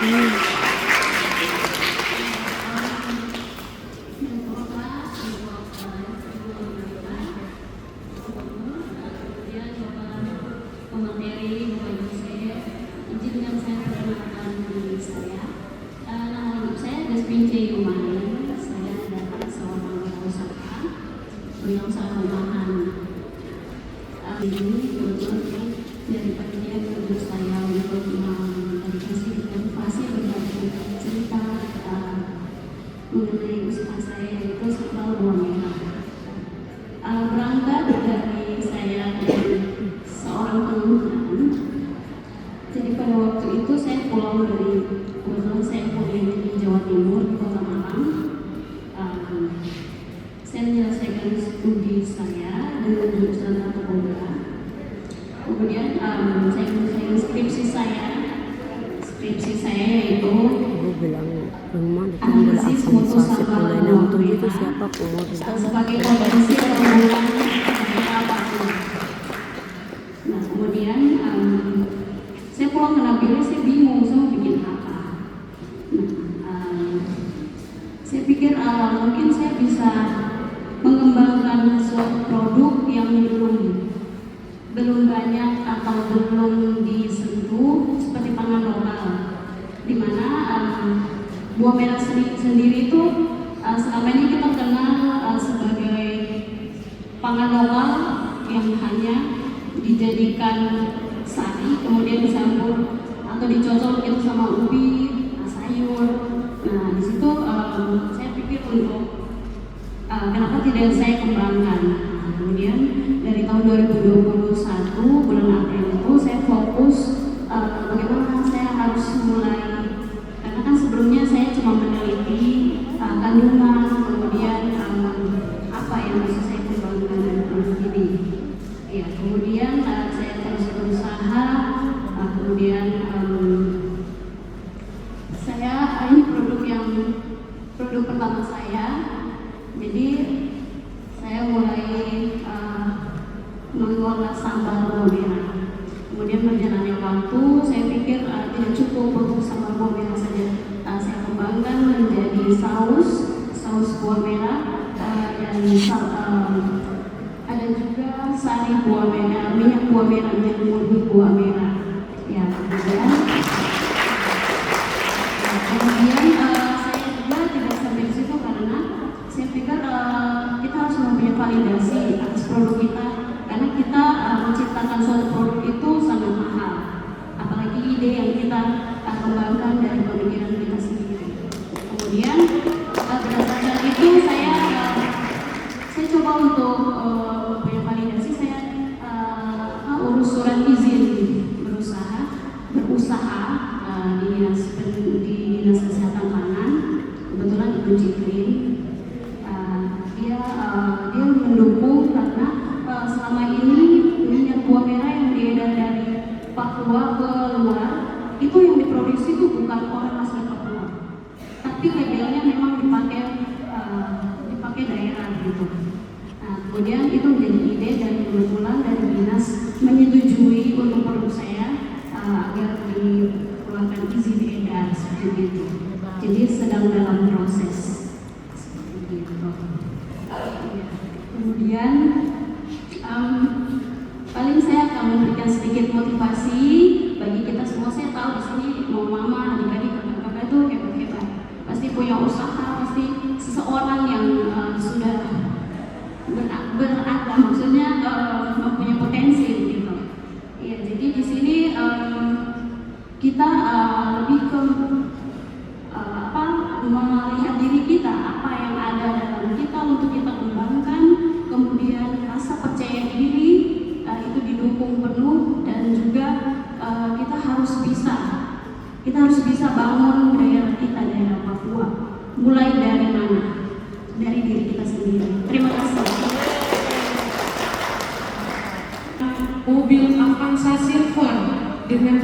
Pemateri Bapak Ibu saya, izinkan saya perkenalkan diri saya. Nama lengkap saya Despince Yumain. Saya adalah seorang wirausaha rumahan. Ini kebetulan dari panitia untuk saya untuk mengedukasi motivasi berbagi cerita mengenai usaha saya, yaitu Sakral Buah Merah. Berangkat dari saya seorang pengusaha. Jadi pada waktu itu saya pulang dari, kebetulan saya kuliah di Jawa Timur di Kota Malang. Saya menyelesaikan studi saya dengan jurusan tata boga. Kemudian saya menyelesaikan skripsi saya yaitu analisis mutu sampah buah merah sebagai potensi perhubungan waktu. Nah, kemudian saya pulang ke Nabila, saya bingung saya mau bikin apa. Nah, saya pikir mungkin saya bisa mengembangkan suatu produk yang belum banyak atau belum disentuh, seperti pangan lokal, di mana buah merah sendiri itu selama ini kita kenal sebagai pangan lokal yang hanya dijadikan sari kemudian dicampur atau dicocol gitu sama ubi, sayur. Nah, di situ saya pikir untuk kenapa tidak saya kembangkan. Kemudian dari tahun 2021 bulan April itu saya fokus bagaimana saya harus mulai, karena kan sebelumnya saya cuma meneliti kandungan, kemudian apa yang bisa saya kembangkan dari produk ini. Ya, kemudian saya terus berusaha, kemudian saya ini produk pertama saya. Jadi saya mulai mengolah sambal buah merah. Kemudian berjalannya waktu, saya pikir tidak cukup untuk sambal buah merah saja. Saya kembangkan menjadi saus buah merah, dan ada juga sari buah merah, minyak buah merah, minyak murni buah merah. Ya, kemudian saya juga tidak sampai di situ karena saya pikir kita harus mempunyai validasi atas produk kita, karena kita menciptakan suatu produk itu sangat mahal, apalagi ide yang kita kembangkan dari pemikiran kita sendiri. Kemudian berdasarkan itu saya coba untuk mempunyai validasi. Saya urus surat izin berusaha di Dinas Kesehatan Pangan. Kebetulan Ibu Cikrin dia mendukung, karena selama ini minyak buah merah yang diedar dari Papua ke luar itu yang diproduksi itu bukan orang asli Papua, tapi labelnya memang dipakai daerah gitu. Nah, kemudian itu menjadi ide, dan kebetulan dari dinas menyetujui untuk produk saya agar dikeluarkan izin edar seperti itu. Jadi sedang dalam proses seperti itu. Kemudian paling saya akan memberikan sedikit motivasi bagi kita semua. Saya tahu di sini mau mama, adik-adik, kakak-kakak itu hebat-hebat, pasti punya usaha, pasti seseorang yang sudah berada, maksudnya mempunyai potensi gitu. Ya, jadi di sini kita lebih ke melihat diri kita, apa yang ada dalam kita untuk kita kembangkan, kemudian rasa percaya diri itu didukung penuh, dan juga kita harus bisa bangun daerah kita, daerah Papua. Mulai dari mana? Dari diri kita sendiri. Terima kasih. Mobil Avanza Silver dengan